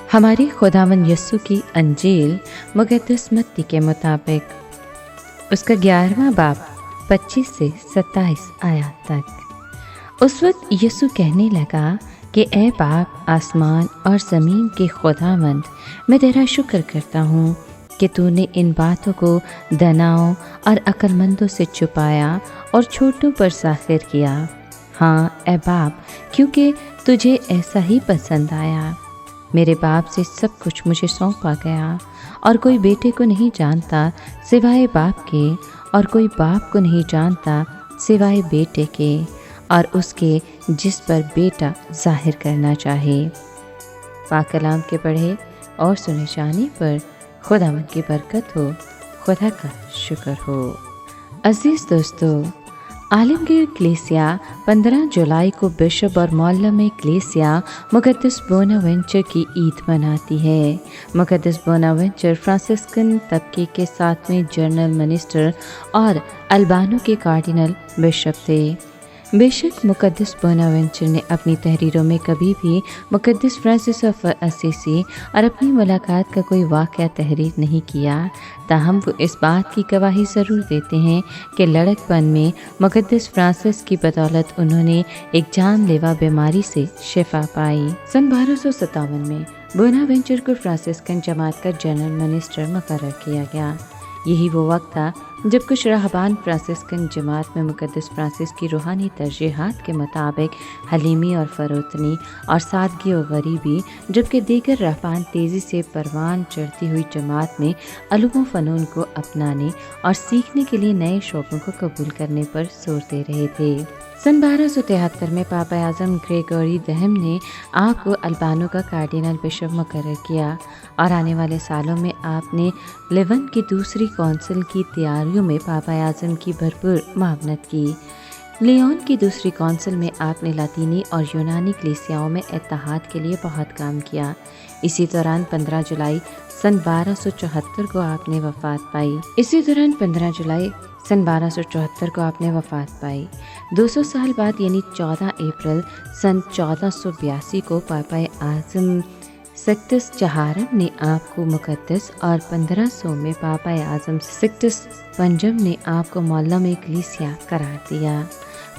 ہماری خداوند یسوع کی انجیل مقدس متی کے مطابق اس کا 11واں باب 25 سے 27 آیات تک۔ اس وقت یسوع کہنے لگا کہ اے باپ آسمان اور زمین کے خداوند، میں تیرا شکر کرتا ہوں کہ تو نے ان باتوں کو داناؤں اور عقل مندوں سے چھپایا اور چھوٹوں پر ظاہر کیا۔ ہاں اے باپ، کیونکہ تجھے ایسا ہی پسند آیا۔ میرے باپ سے سب کچھ مجھے سونپا گیا، اور کوئی بیٹے کو نہیں جانتا سوائے باپ کے، اور کوئی باپ کو نہیں جانتا سوائے بیٹے کے، اور اس کے جس پر بیٹا ظاہر کرنا چاہے۔ پاک کلام کے پڑھے اور سنے جانے پر خداوند کی برکت ہو، خدا کا شکر ہو۔ عزیز دوستو، عالمگیر کلیسیا 15 جولائی کو بشپ اور معلم کلیسیا مقدس بوناونچر کی عید مناتی ہے۔ مقدس بوناونچر فرانسسکن طبقے کے 7ویں جنرل منسٹر اور البانو کے کارڈینل بشپ تھے۔ بے شک مقدس بوناونچر نے اپنی تحریروں میں کبھی بھی مقدس فرانسس آف اسیسی اور اپنی ملاقات کا کوئی واقعہ تحریر نہیں کیا، تاہم وہ اس بات کی گواہی ضرور دیتے ہیں کہ لڑک پن میں مقدس فرانسس کی بدولت انہوں نے ایک جان لیوا بیماری سے شفا پائی۔ سن 1257 میں بوناونچر کو فرانسسکن جماعت کا جنرل منسٹر مقرر کیا گیا۔ یہی وہ وقت تھا جب کچھ راہبان فرانسسکن جماعت میں مقدس فرانسس کی روحانی ترجیحات کے مطابق حلیمی اور فروتنی اور سادگی و غریبی، جبکہ دیگر راہبان تیزی سے پروان چڑھتی ہوئی جماعت میں علوم و فنون کو اپنانے اور سیکھنے کے لیے نئے شعبوں کو قبول کرنے پر زور دے رہے تھے۔ سن 1273 میں پاپا اعظم گریگوری دہم نے آپ کو البانو کا کارڈینل بشپ مقرر کیا، اور آنے والے سالوں میں آپ نے لیون کی دوسری کونسل کی تیاریوں میں پاپا اعظم کی بھرپور معاونت کی۔ لیون کی دوسری کونسل میں آپ نے لاطینی اور یونانی کلیسیاؤں میں اتحاد کے لیے بہت کام کیا۔ اسی دوران 15 جولائی سن 1274 کو آپ نے وفات پائی۔ 200 سال بعد یعنی 14 اپریل سن 1482 کو پاپا اعظم سکٹس چہارم نے آپ کو مقدس، اور 1500 میں پاپا اعظم سکٹس پنجم نے آپ کو معلم کلیسیا قرار دیا۔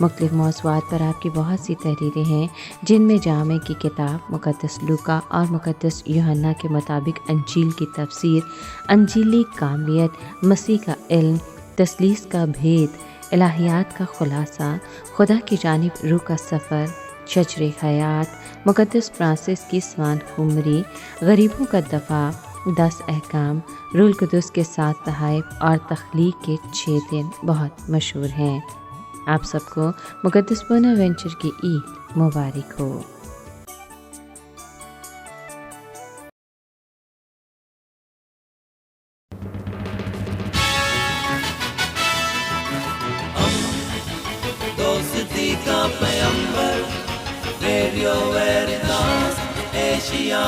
مختلف موضوعات پر آپ کی بہت سی تحریریں ہیں، جن میں جامع کی کتاب، مقدس لوکا اور مقدس یوحنا کے مطابق انجیل کی تفسیر، انجیلی کاملیت، مسیح کا علم، تثلیث کا بھید، الہیات کا خلاصہ، خدا کی جانب روح کا سفر، شجر حیات، مقدس فرانسس کی سوان خمری، غریبوں کا دفاع، 10 احکام، روح القدس کے 7 تحائف اور تخلیق کے 6 دن بہت مشہور ہیں۔ آپ سب کو مقدس بوناونچر کی عید مبارک ہو۔ دوستی کا پیمبر، ریڈیو ویریتاس ایشیا۔